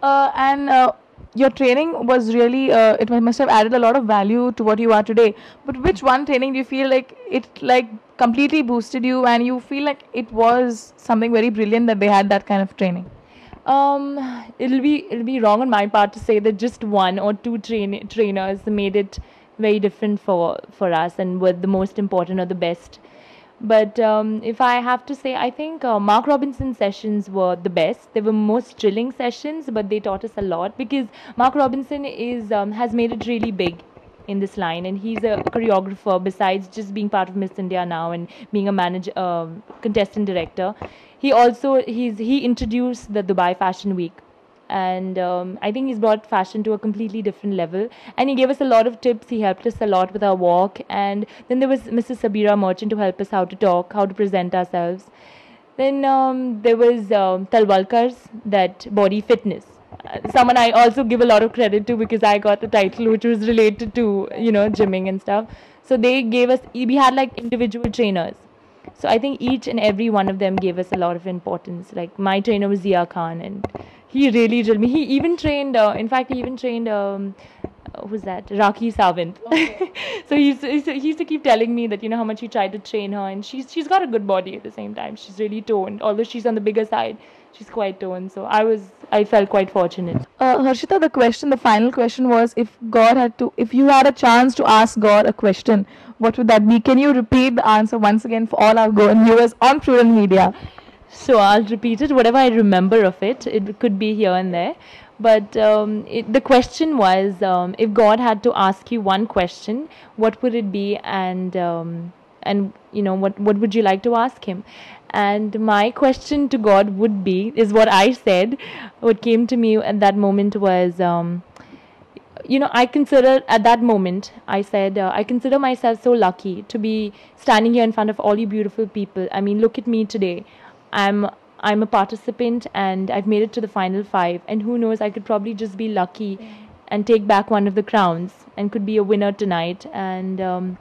And your training was really, it must have added a lot of value to what you are today. But which one training do you feel like it like completely boosted you, and you feel like it was something very brilliant that they had that kind of training? Um, it'll be wrong on my part to say that just one or two trainers made it very different for us and were the most important or the best. But if I have to say, I think Mark Robinson sessions were the best. They were most drilling sessions, but they taught us a lot because Mark Robinson is has made it really big in this line, and he's a choreographer besides just being part of Miss India now and being a manager, contestant director. He introduced the Dubai Fashion Week, and I think he's brought fashion to a completely different level. And he gave us a lot of tips. He helped us a lot with our walk. And then there was Mrs. Sabira Merchant to help us how to talk, how to present ourselves. Then there was Talwalkar's, that body fitness. Someone I also give a lot of credit to because I got the title which was related to gymming and stuff. So they gave us, we had like individual trainers. So I think each and every one of them gave us a lot of importance. Like my trainer was Zia Khan, and he really drilled me. He even trained. In fact, he even trained. Who's that? Rakhi Sawant. Okay. So he used to keep telling me that how much he tried to train her, and she's got a good body at the same time. She's really toned, although she's on the bigger side. She's quite toned. So I felt quite fortunate. Harshita, the final question was, if you had a chance to ask God a question, what would that be? Can you repeat the answer once again for all our viewers on Prudent Media? So I'll repeat it, whatever I remember of it. It could be here and there. But the question was, if God had to ask you one question, what would it be? And what would you like to ask him? And my question to God would be, is what I said. What came to me at that moment was, I consider at that moment, I said, I consider myself so lucky to be standing here in front of all you beautiful people. I mean, look at me today. I'm a participant and I've made it to the final 5. And who knows, I could probably just be lucky and take back one of the crowns and could be a winner tonight. And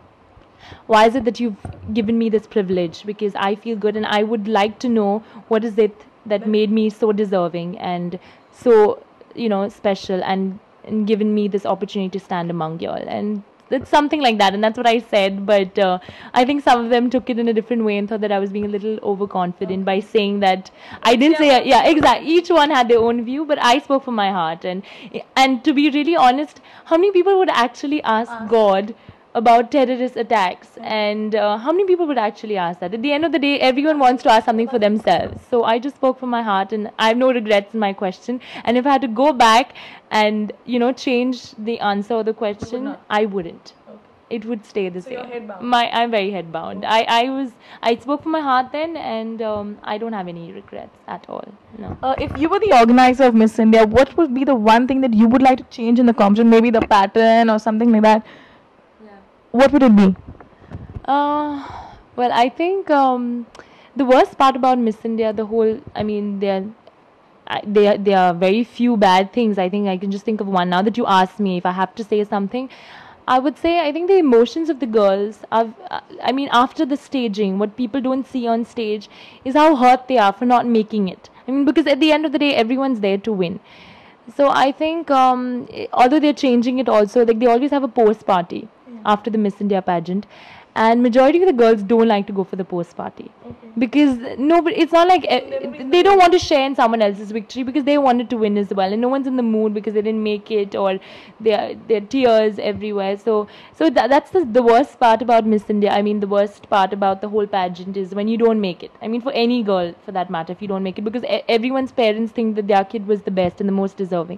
why is it that you've given me this privilege? Because I feel good and I would like to know what is it that made me so deserving and so, special and given me this opportunity to stand among y'all. And it's something like that, and that's what I said. But I think some of them took it in a different way and thought that I was being a little overconfident by saying that I didn't say yeah, exactly. Each one had their own view, but I spoke from my heart. And to be really honest, how many people would actually ask God about terrorist attacks, and how many people would actually ask that? At the end of the day, everyone wants to ask something for themselves. So I just spoke from my heart, and I have no regrets in my question. And if I had to go back and change the answer or the question, I wouldn't. It would stay the same. You're headbound. I'm very headbound. I spoke from my heart then, and I don't have any regrets at all. No. If you were the organizer of Miss India, what would be the one thing that you would like to change in the competition? Maybe the pattern or something like that. What would it be? Well, I think the worst part about Miss India, there are very few bad things. I think I can just think of one. Now that you ask me, if I have to say something, I would say I think the emotions of the girls are, after the staging, what people don't see on stage is how hurt they are for not making it. Because at the end of the day, everyone's there to win. So I think, although they're changing it also, like they always have a post party after the Miss India pageant, and majority of the girls don't like to go for the post party because it's not like they don't want to share in someone else's victory because they wanted to win as well, and no one's in the mood because they didn't make it, or there are tears everywhere. So that's the worst part about Miss India. The worst part about the whole pageant is when you don't make it. For any girl for that matter, if you don't make it, because everyone's parents think that their kid was the best and the most deserving.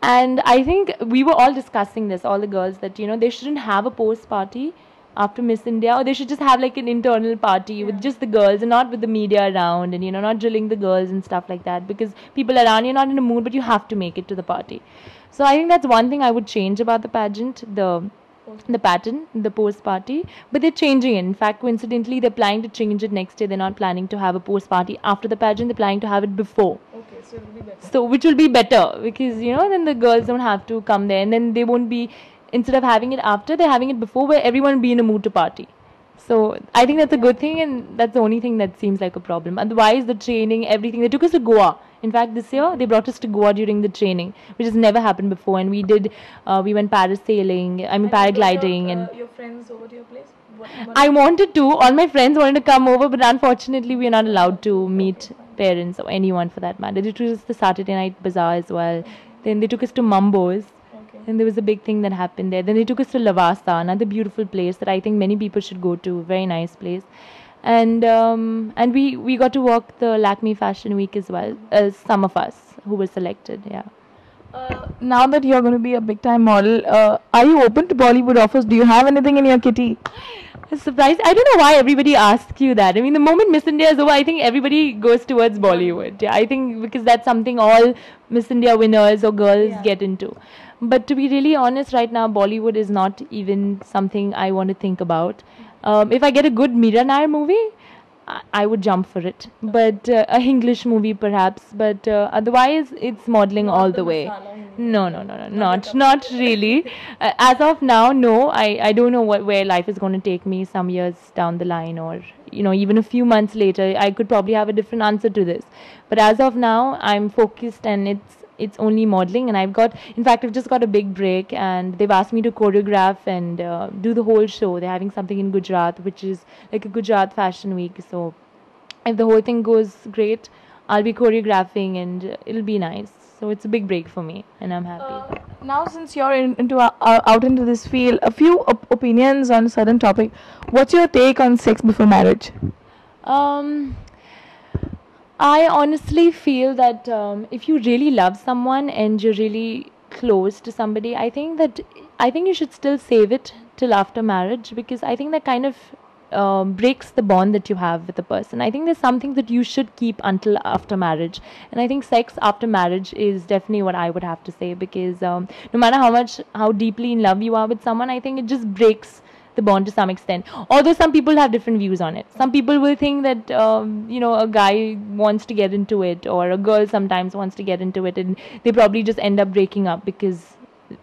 And I think we were all discussing this, all the girls, that they shouldn't have a post party after Miss India, or they should just have like an internal party with just the girls and not with the media around, and not drilling the girls and stuff like that, because people around, you're not in a mood, but you have to make it to the party. So I think that's one thing I would change about the pageant, the pattern, the post party. But they're changing it. In fact, coincidentally, they're planning to change it next year. They're not planning to have a post party after the pageant. They're planning to have it before. Okay, so it'll be better. So which will be better, because then the girls don't have to come there, and then they won't be, instead of having it after, they're having it before, where everyone will be in a mood to party. So I think that's a good thing, and that's the only thing that seems like a problem. Otherwise, the training, everything, they took us to Goa. In fact, this year they brought us to Goa during the training, which has never happened before. And we went parasailing, I mean paragliding, and your friends over to your place? I wanted to. All my friends wanted to come over, but unfortunately, we are not allowed to meet parents or anyone for that matter. They took us to the Saturday night bazaar as well. Then they took us to Mambo's. Okay. And there was a big thing that happened there. Then they took us to Lavasa, another beautiful place that I think many people should go to. Very nice place. And we got to walk the Lakme Fashion Week as well, as some of us who were selected. Yeah. Now that you're going to be a big time model, are you open to Bollywood offers? Do you have anything in your kitty? Surprised. I don't know why everybody asks you that. I mean, the moment Miss India is over, I think everybody goes towards Bollywood. Yeah, I think because that's something all Miss India winners or girls get into. But to be really honest, right now, Bollywood is not even something I want to think about. If I get a good Meera Nair movie, I would jump for it. But a English movie perhaps. But otherwise, it's modeling all the way. No, not really. As of now, no. I don't know where life is going to take me some years down the line, or even a few months later. I could probably have a different answer to this. But as of now, I'm focused, and it's only modeling. And in fact, I've just got a big break, and they've asked me to choreograph and do the whole show. They're having something in Gujarat, which is like a Gujarat Fashion Week. So if the whole thing goes great, I'll be choreographing, and it'll be nice. So it's a big break for me, and I'm happy. Now, since you're out into this field, a few opinions on a certain topic. What's your take on sex before marriage? I honestly feel that if you really love someone and you're really close to somebody, I think you should still save it till after marriage, because I think that kind of breaks the bond that you have with the person. I think there's something that you should keep until after marriage, and I think sex after marriage is definitely what I would have to say, because no matter how deeply in love you are with someone, I think it just breaks the bond to some extent. Although some people have different views on it. Some people will think that a guy wants to get into it, or a girl sometimes wants to get into it, and they probably just end up breaking up because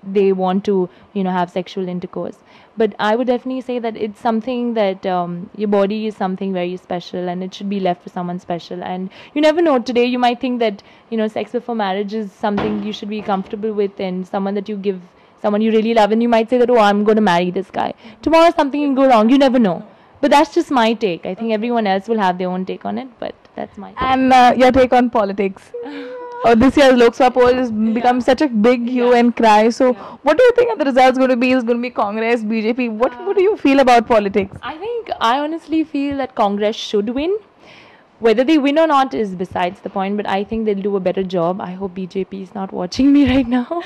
they want to have sexual intercourse. But I would definitely say that it's something that your body is something very special, and it should be left for someone special. And you never know, today you might think that sex before marriage is something you should be comfortable with, and someone you really love, and you might say that, oh, I'm going to marry this guy. Tomorrow something can go wrong, you never know. But that's just my take. I think everyone else will have their own take on it, but that's my take. And your take on politics? This year's Lok Sabha poll has become such a big hue and cry. So, what do you think the results going to be? Is going to be Congress, BJP? What do you feel about politics? I honestly feel that Congress should win. Whether they win or not is besides the point, but I think they'll do a better job. I hope BJP is not watching me right now.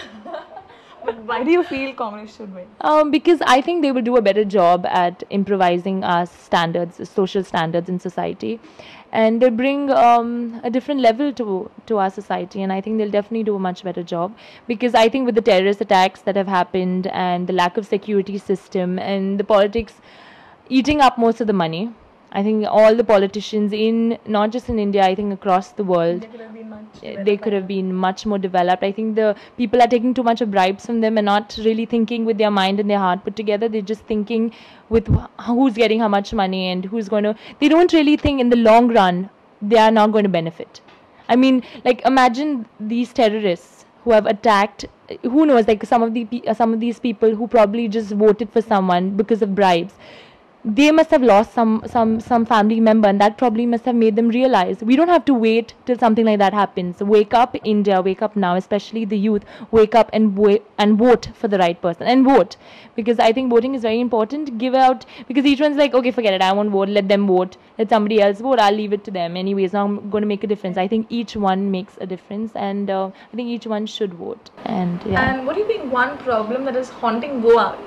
But why do you feel Congress should win? Because I think they will do a better job at improvising our standards, social standards in society, and they bring a different level to our society, and I think they'll definitely do a much better job, because I think with the terrorist attacks that have happened, and the lack of security system, and the politics eating up most of the money, I think all the politicians not just in India, I think across the world, they could have been much more developed. I think the people are taking too much of bribes from them and not really thinking with their mind and their heart put together. They're just thinking with who's getting how much money and who's going to... They don't really think in the long run they are not going to benefit. I mean, like, imagine these terrorists who have attacked... Who knows, like some of these people who probably just voted for someone because of bribes. They must have lost some family member, and that probably must have made them realize we don't have to wait till something like that happens. Wake up, India, wake up now, especially the youth. Wake up and vote for the right person, and vote, because I think voting is very important. Because each one's like, okay, forget it, I won't vote, let them vote, let somebody else vote, I'll leave it to them anyways, now I'm going to make a difference. I think each one makes a difference, and I think each one should vote. And what do you think one problem that is haunting Goa,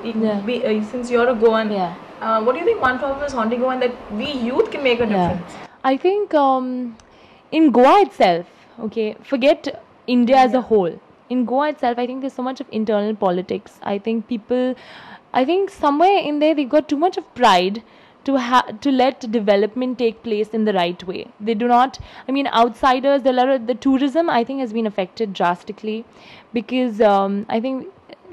since you're a Goan, what do you think one problem is haunting Goa and that we youth can make a difference? I think in Goa itself, okay, forget India as a whole. In Goa itself, I think there's so much of internal politics. I think somewhere in there they got too much of pride to let development take place in the right way. They do not... I mean, outsiders, the tourism, I think, has been affected drastically, because I think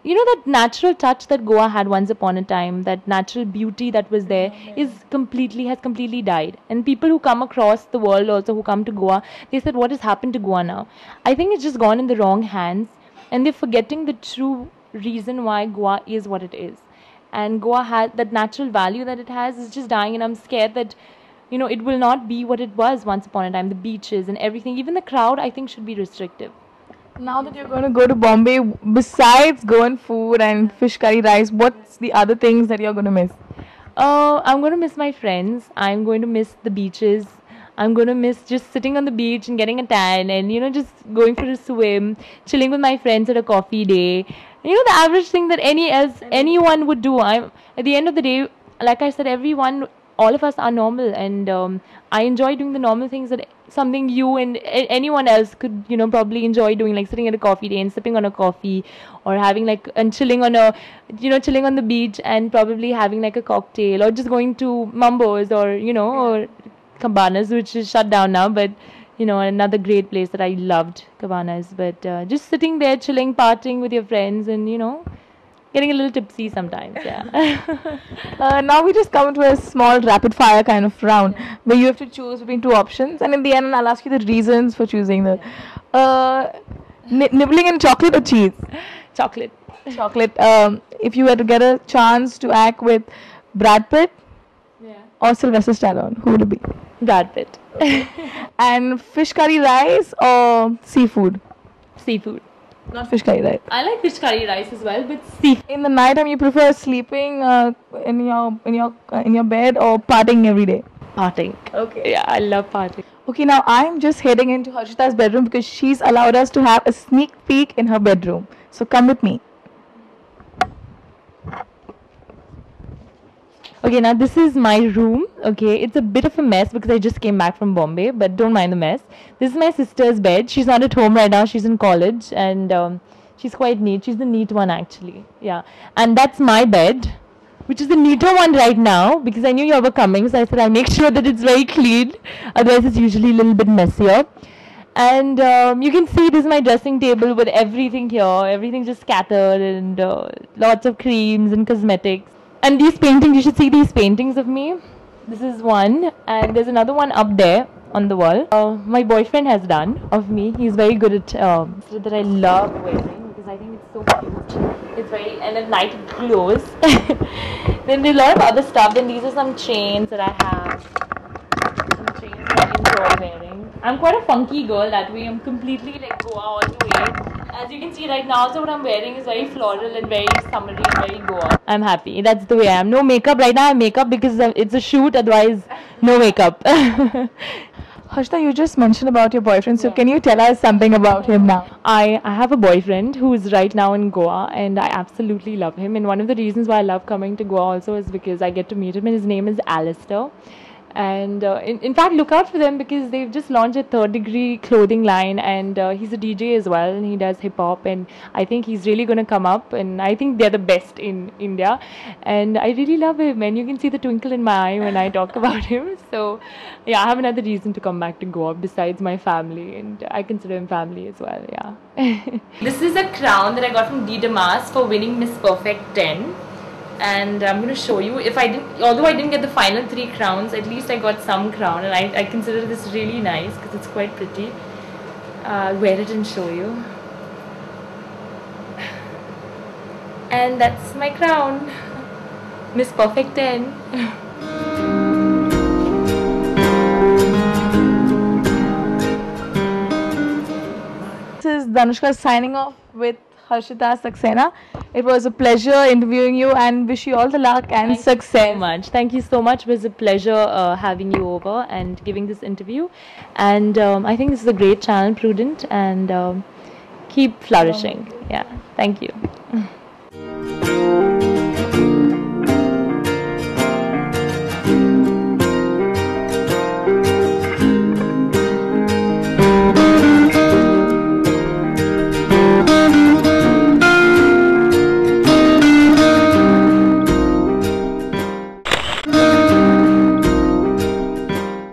you know, that natural touch that Goa had once upon a time, that natural beauty that was there, has completely died. And people who come across the world also, who come to Goa, they said, what has happened to Goa now? I think it's just gone in the wrong hands, and they're forgetting the true reason why Goa is what it is. And Goa has that natural value that it has is just dying, and I'm scared that, you know, it will not be what it was once upon a time. The beaches and everything, even the crowd, I think should be restrictive. Now that you're going to go to Bombay, besides Goan food and fish curry rice, what's the other things that you're going to miss? I'm going to miss my friends. I'm going to miss the beaches. I'm going to miss just sitting on the beach and getting a tan and, you know, just going for a swim, chilling with my friends at a coffee day. You know, the average thing that anyone would do. At the end of the day, like I said, all of us are normal, and I enjoy doing the normal things that something you and anyone else could, you know, probably enjoy doing, like sitting at a coffee day and sipping on a coffee, or having like, and chilling on the beach and probably having like a cocktail, or just going to Mambo's, or, you know, or Cabanas, which is shut down now, but, you know, another great place that I loved, Cabanas. But just sitting there, chilling, partying with your friends, and, you know, getting a little tipsy sometimes, yeah. Now we just come to a small rapid fire kind of round where you have to choose between two options, and in the end I'll ask you the reasons for choosing the nibbling in chocolate or cheese. Chocolate. Chocolate. If you were to get a chance to act with Brad Pitt or Sylvester Stallone, who would it be? Brad Pitt. And fish curry rice or seafood? Seafood. Not fish curry rice. I like fish curry rice as well, but seafood. In the night time, you prefer sleeping in your bed or partying every day? Partying. Okay. Yeah, I love partying. Okay, now I'm just heading into Harshita's bedroom because she's allowed us to have a sneak peek in her bedroom. So come with me. Okay, now this is my room. Okay, it's a bit of a mess because I just came back from Bombay, but don't mind the mess. This is my sister's bed. She's not at home right now. She's in college, and she's quite neat. She's the neat one, actually. Yeah, and that's my bed, which is the neater one right now because I knew you were coming, so I said I'll make sure that it's very clean. Otherwise, it's usually a little bit messier. And you can see this is my dressing table with everything here. Everything just scattered, and lots of creams and cosmetics. And these paintings, you should see these paintings of me. This is one, and there's another one up there on the wall. My boyfriend has done of me. He's very good at that I love wearing because I think it's so cute. It's very, and at night it glows. Then there's a lot of other stuff. Then these are some chains that I have. Some chains that I enjoy wearing. I'm quite a funky girl that way. I'm completely like Goa all the way. As you can see right now, so what I'm wearing is very floral and very summery and very Goa. I'm happy. That's the way I am. No makeup. Right now I have makeup because it's a shoot. Otherwise, no makeup. Harshita, you just mentioned about your boyfriend. So can you tell us something about him now? I have a boyfriend who is right now in Goa, and I absolutely love him. And one of the reasons why I love coming to Goa also is because I get to meet him, and his name is Alistair. And in fact, look out for them because they've just launched a Third Degree clothing line, and he's a DJ as well, and he does hip hop, and I think he's really going to come up, and I think they're the best in India, and I really love him, and you can see the twinkle in my eye when I talk about him. So yeah, I have another reason to come back to Goa besides my family, and I consider him family as well. Yeah. This is a crown that I got from D. Damas for winning Miss Perfect 10. And I'm going to show you. Although I didn't get the final 3 crowns, at least I got some crown, and I consider this really nice because it's quite pretty. I'll wear it and show you. And that's my crown, Miss Perfect 10. This is Danushka signing off with Harshita Saxena. It was a pleasure interviewing you, and wish you all the luck and success. Thank you so much. Thank you so much. It was a pleasure having you over and giving this interview. And I think this is a great channel, Prudent, and keep flourishing. Yeah. Thank you.